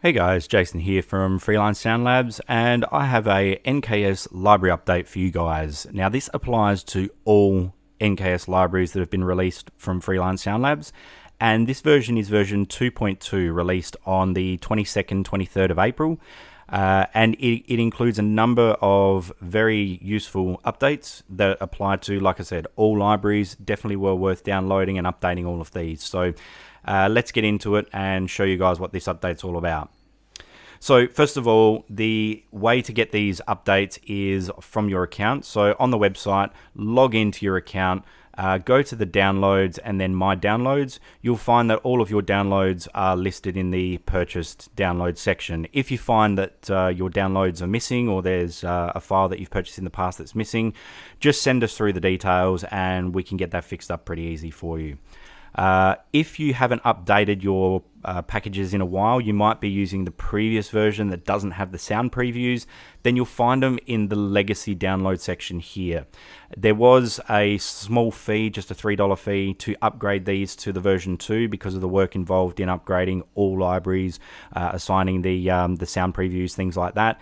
Hey guys, Jason here from Freelance Soundlabs, and I have a NKS library update for you guys. Now this applies to all NKS libraries that have been released from Freelance Soundlabs, and this version is version 2.2, released on the 22nd, 23rd of April. And it includes a number of very useful updates that apply to, like I said, all libraries. Definitely well worth downloading and updating all of these. So let's get into it and show you guys what this update's all about. So first of all, the way to get these updates is from your account. So on the website, log into your account, go to the downloads and then my downloads. You'll find that all of your downloads are listed in the purchased download section. If you find that your downloads are missing, or there's a file that you've purchased in the past that's missing, just send us through the details and we can get that fixed up pretty easy for you. If you haven't updated your packages in a while, you might be using the previous version that doesn't have the sound previews, then you'll find them in the legacy download section here. There was a small fee, just a $3 fee, to upgrade these to the version 2 because of the work involved in upgrading all libraries, assigning the sound previews, things like that.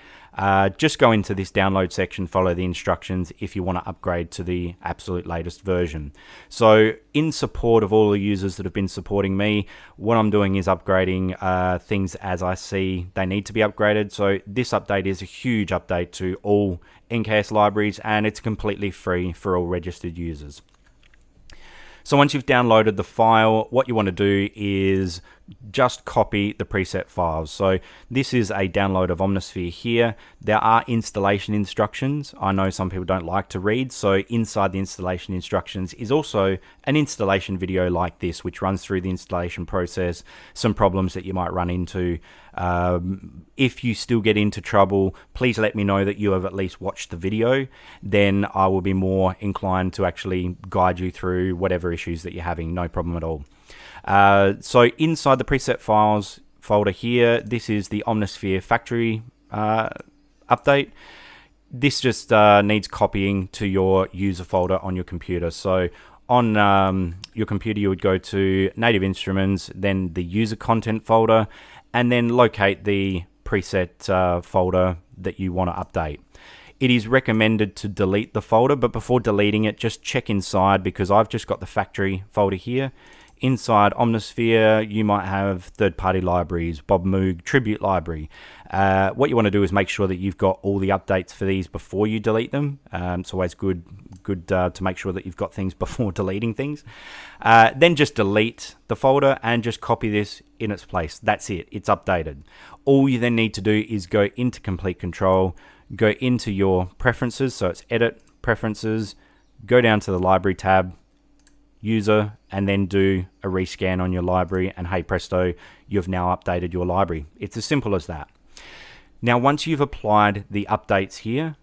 Just go into this download section, follow the instructions if you want to upgrade to the absolute latest version. So in support of all the users that have been supporting me, what I'm doing is upgrading things as I see they need to be upgraded. So this update is a huge update to all NKS libraries, and it's completely free for all registered users. So once you've downloaded the file, what you want to do is just copy the preset files. So this is a download of Omnisphere here. There are installation instructions. I know some people don't like to read, so inside the installation instructions is also an installation video like this, which runs through the installation process, some problems that you might run into. If you still get into trouble, please let me know that you have at least watched the video. Then I will be more inclined to actually guide you through whatever issues that you're having. No problem at all. So inside the preset files folder here, this is the Omnisphere factory update. This just needs copying to your user folder on your computer. So on your computer, you would go to Native Instruments, then the user content folder, and then locate the preset folder that you want to update. It is recommended to delete the folder, but before deleting it, just check inside, because I've just got the factory folder here. Inside Omnisphere, you might have third-party libraries, Bob Moog, Tribute Library. What you want to do is make sure that you've got all the updates for these before you delete them. It's always good to make sure that you've got things before deleting things. Then just delete the folder and just copy this in its place. That's it. It's updated. All you then need to do is go into Complete Control, go into your preferences, so it's Edit, Preferences, go down to the Library tab, User, and then do a rescan on your library, and hey presto, you've now updated your library. It's as simple as that. Now once you've applied the updates here,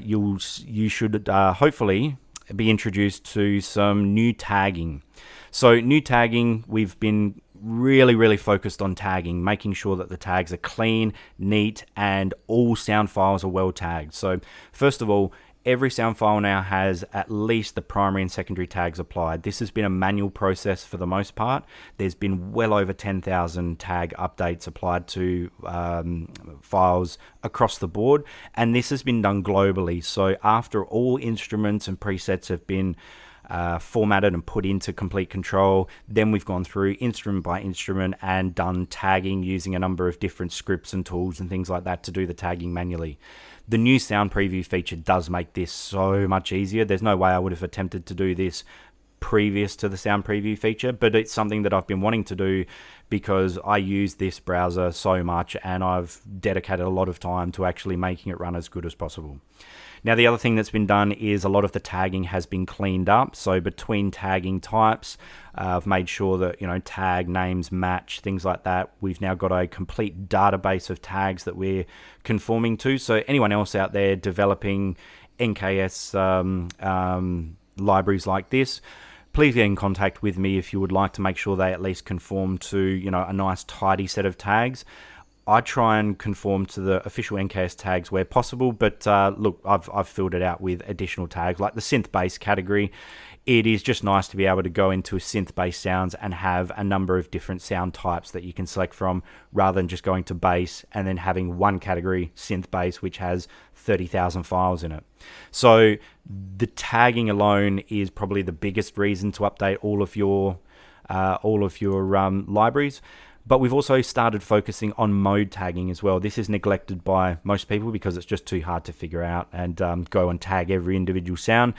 you should hopefully be introduced to some new tagging. So new tagging, we've been really focused on tagging, making sure that the tags are clean, neat, and all sound files are well tagged. So first of all, every sound file now has at least the primary and secondary tags applied. This has been a manual process for the most part. There's been well over 10,000 tag updates applied to files across the board, and this has been done globally. So after all instruments and presets have been formatted and put into Complete Control, then we've gone through instrument by instrument and done tagging using a number of different scripts and tools and things like that to do the tagging manually. The new sound preview feature does make this so much easier. There's no way I would have attempted to do this previous to the sound preview feature, but it's something that I've been wanting to do because I use this browser so much and I've dedicated a lot of time to actually making it run as good as possible. Now the other thing that's been done is a lot of the tagging has been cleaned up. So between tagging types, I've made sure that, you know, tag names match, things like that. We've now got a complete database of tags that we're conforming to. So anyone else out there developing NKS libraries like this, please get in contact with me if you would like to make sure they at least conform to, you know, a nice tidy set of tags. I try and conform to the official NKS tags where possible, but look, I've filled it out with additional tags like the synth bass category. It is just nice to be able to go into synth bass sounds and have a number of different sound types that you can select from, rather than just going to bass and then having one category, synth bass, which has 30,000 files in it. So the tagging alone is probably the biggest reason to update all of your libraries. But we've also started focusing on mode tagging as well. This is neglected by most people because it's just too hard to figure out and go and tag every individual sound.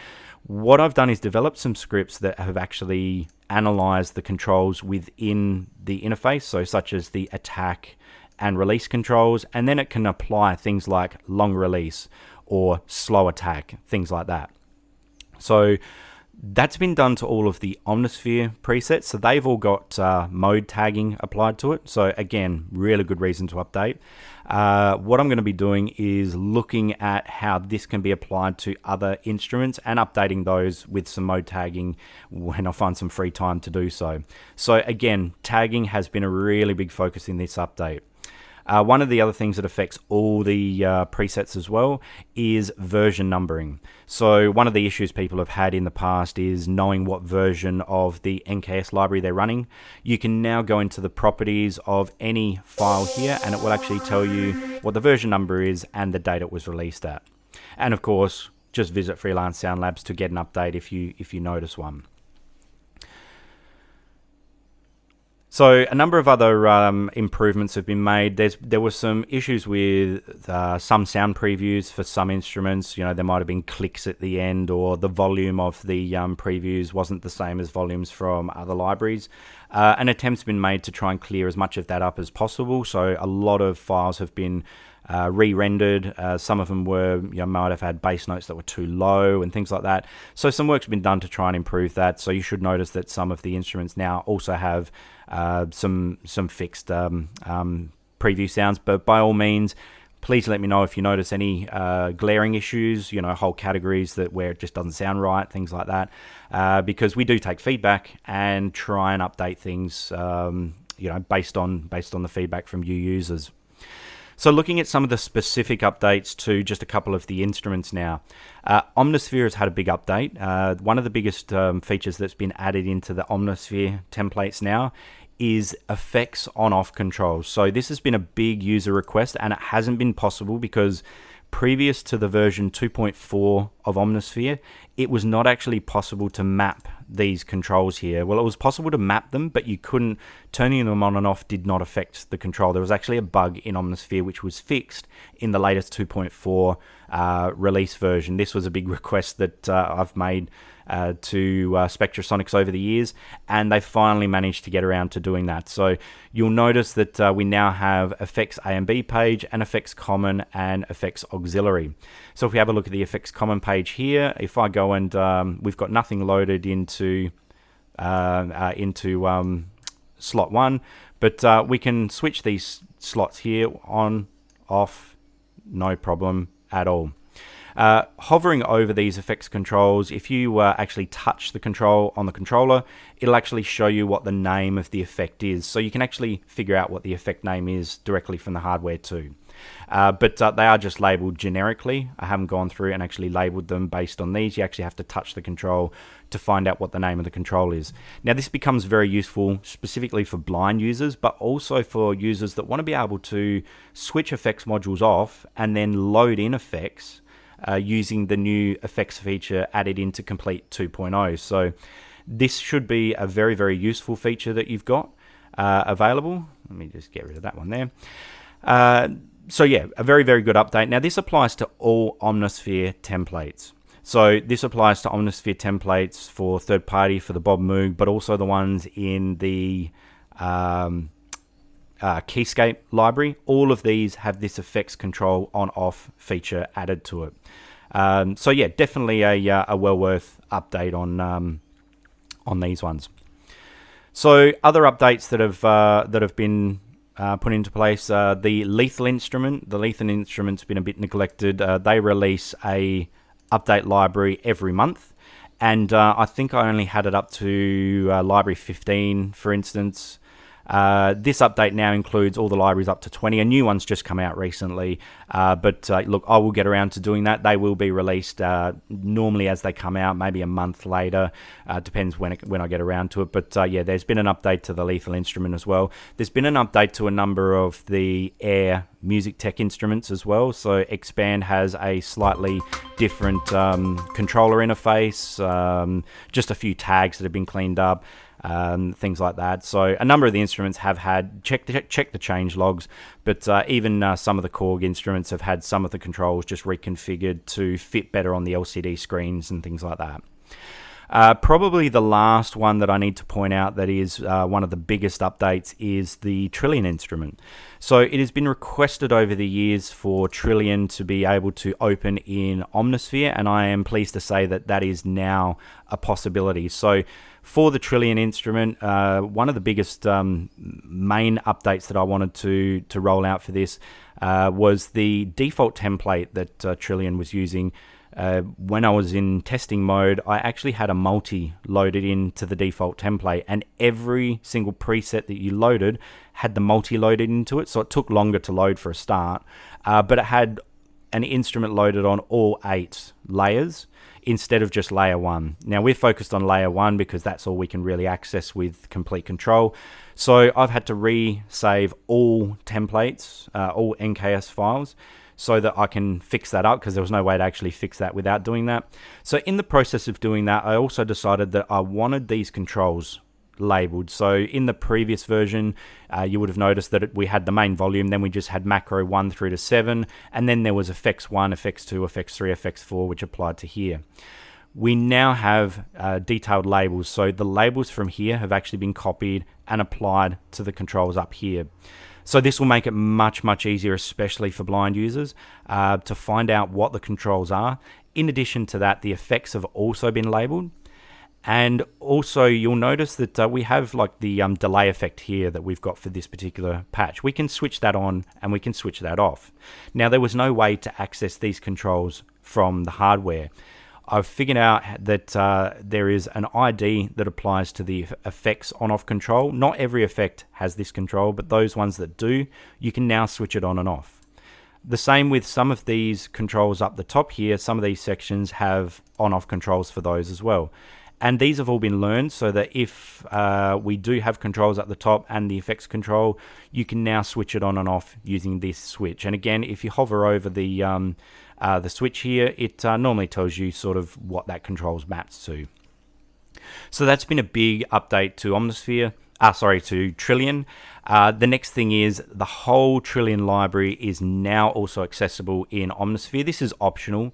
What I've done is develop some scripts that have actually analyzed the controls within the interface, so such as the attack and release controls, and then it can apply things like long release or slow attack, things like that. So that's been done to all of the Omnisphere presets, so they've all got mode tagging applied to it. So again, really good reason to update. What I'm going to be doing is looking at how this can be applied to other instruments and updating those with some mode tagging when I find some free time to do so. So again, tagging has been a really big focus in this update. One of the other things that affects all the presets as well is version numbering. So one of the issues people have had in the past is knowing what version of the NKS library they're running. You can now go into the properties of any file here and it will actually tell you what the version number is and the date it was released at. And of course, just visit Freelance Soundlabs to get an update if you notice one. So a number of other improvements have been made. There were some issues with some sound previews for some instruments. You know, there might have been clicks at the end, or the volume of the previews wasn't the same as volumes from other libraries. An attempt's been made to try and clear as much of that up as possible. So a lot of files have been re-rendered. Some of them were, might have had bass notes that were too low and things like that. So some work's been done to try and improve that. So you should notice that some of the instruments now also have some fixed preview sounds. But by all means, please let me know if you notice any glaring issues, whole categories where it just doesn't sound right, things like that, because we do take feedback and try and update things, based on the feedback from you users. So looking at some of the specific updates to just a couple of the instruments now, Omnisphere has had a big update. One of the biggest features that's been added into the Omnisphere templates now is effects on-off controls. So this has been a big user request, and it hasn't been possible because previous to the version 2.4 of Omnisphere, it was not actually possible to map these controls here. Well, it was possible to map them, but you couldn't. Turning them on and off did not affect the control. There was actually a bug in Omnisphere which was fixed in the latest 2.4 release version. This was a big request that I've made to Spectrasonics over the years, and they finally managed to get around to doing that. So you'll notice that we now have effects A and B page and effects common and effects auxiliary. So if we have a look at the effects common page here, if I go and we've got nothing loaded into slot 1, but we can switch these slots here on, off, no problem at all. Hovering over these effects controls, if you actually touch the control on the controller, it'll actually show you what the name of the effect is. So you can actually figure out what the effect name is directly from the hardware too. But they are just labeled generically. I haven't gone through and actually labeled them based on these. You actually have to touch the control to find out what the name of the control is. Now this becomes very useful specifically for blind users, but also for users that want to be able to switch effects modules off and then load in effects using the new effects feature added into Komplete 2.0. So this should be a very, very useful feature that you've got available. Let me just get rid of that one there. So yeah, a very, very good update. Now this applies to all Omnisphere templates. So this applies to Omnisphere templates for third party, for the Bob Moog, but also the ones in the Keyscape library. All of these have this effects control on-off feature added to it. So yeah, definitely a well worth update on these ones. So other updates that have been put into place, the Lethal Instrument. The Lethal Instrument's been a bit neglected. They release a update library every month, and I think I only had it up to library 15, for instance. This update now includes all the libraries up to 20. A new one's just come out recently, but look, I will get around to doing that. They will be released normally as they come out, maybe a month later. Depends when I get around to it. But yeah, there's been an update to the Lethal Instrument as well. There's been an update to a number of the Air music tech instruments as well. So Expand has a slightly different controller interface, just a few tags that have been cleaned up. Things like that. So a number of the instruments have had check the change logs, but even some of the Korg instruments have had some of the controls just reconfigured to fit better on the LCD screens and things like that. Probably the last one that I need to point out that is one of the biggest updates is the Trilian instrument. So it has been requested over the years for Trilian to be able to open in Omnisphere, and I am pleased to say that that is now a possibility. So for the Trilian instrument, one of the biggest main updates that I wanted to roll out for this was the default template that Trilian was using. When I was in testing mode, I actually had a multi loaded into the default template, and every single preset that you loaded had the multi loaded into it, so it took longer to load for a start, but it had an instrument loaded on all 8 layers instead of just layer 1. Now we're focused on layer 1 because that's all we can really access with Komplete Control. So I've had to resave all templates, all NKS files, so that I can fix that up, because there was no way to actually fix that without doing that. So in the process of doing that, I also decided that I wanted these controls labeled. So in the previous version, you would have noticed that we had the main volume, then we just had macro 1 through to 7, and then there was effects 1, effects 2, effects 3, effects 4, which applied to here. We now have detailed labels, so the labels from here have actually been copied and applied to the controls up here. So this will make it much easier, especially for blind users, to find out what the controls are. In addition to that, the effects have also been labeled. And also you'll notice that we have like the delay effect here that we've got for this particular patch. We can switch that on and we can switch that off. Now there was no way to access these controls from the hardware. I've figured out that there is an ID that applies to the effects on-off control. Not every effect has this control, but those ones that do, you can now switch it on and off. The same with some of these controls up the top here. Some of these sections have on-off controls for those as well. And these have all been learned so that if we do have controls at the top and the effects control, you can now switch it on and off using this switch. And again, if you hover over the switch here, it normally tells you sort of what that control's mapped to. So that's been a big update to Omnisphere. To Trilian. The next thing is the whole Trilian library is now also accessible in Omnisphere. This is optional.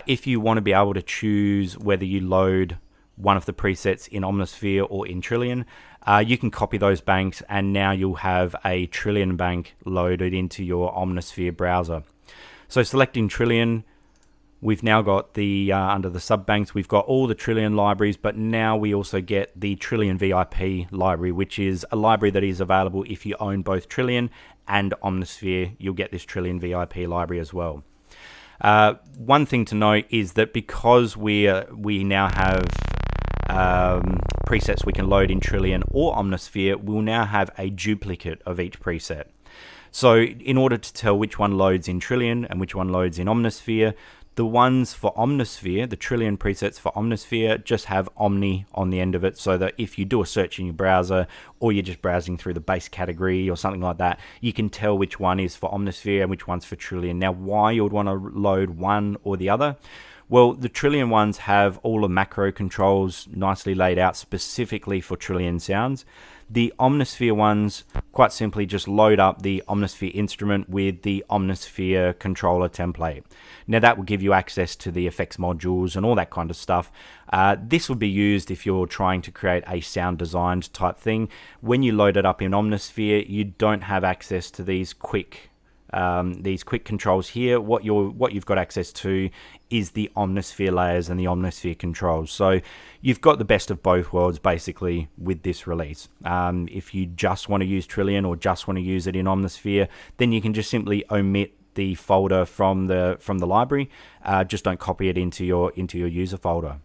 If you want to be able to choose whether you load one of the presets in Omnisphere or in Trilian, you can copy those banks, and now you'll have a Trilian bank loaded into your Omnisphere browser. So selecting Trilian, we've now got the under the subbanks, we've got all the Trilian libraries, but now we also get the Trilian VIP library, which is a library that is available if you own both Trilian and Omnisphere. You'll get this Trilian VIP library as well. One thing to note is that because we now have presets we can load in Trilian or Omnisphere, we'll now have a duplicate of each preset. So in order to tell which one loads in Trilian and which one loads in Omnisphere, the ones for Omnisphere, the Trilian presets for Omnisphere, just have Omni on the end of it, so that if you do a search in your browser or you're just browsing through the base category or something like that, you can tell which one is for Omnisphere and which one's for Trilian. Now, why you would want to load one or the other? Well, the Trilian ones have all the macro controls nicely laid out specifically for Trilian sounds. The Omnisphere ones quite simply just load up the Omnisphere instrument with the Omnisphere controller template. Now that will give you access to the effects modules and all that kind of stuff. This would be used if you're trying to create a sound designed type thing. When you load it up in Omnisphere, you don't have access to these quick controls here. What you've got access to is the Omnisphere layers and the Omnisphere controls. So you've got the best of both worlds basically with this release. If you just want to use Trilian or just want to use it in Omnisphere, then you can just simply omit the folder from the library. Just don't copy it into your user folder.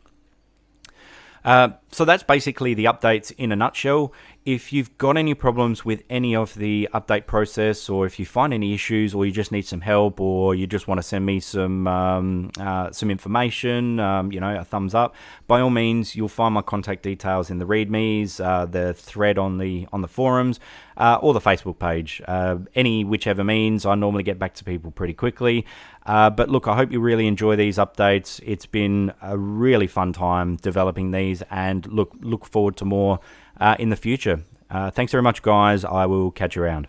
So that's basically the updates in a nutshell. If you've got any problems with any of the update process, or if you find any issues, or you just need some help, or you just want to send me some information, a thumbs up, by all means, you'll find my contact details in the readmes, the thread on the forums, or the Facebook page. Whichever means, I normally get back to people pretty quickly. But look, I hope you really enjoy these updates. It's been a really fun time developing these, and look forward to more in the future. Thanks very much, guys. I will catch you around.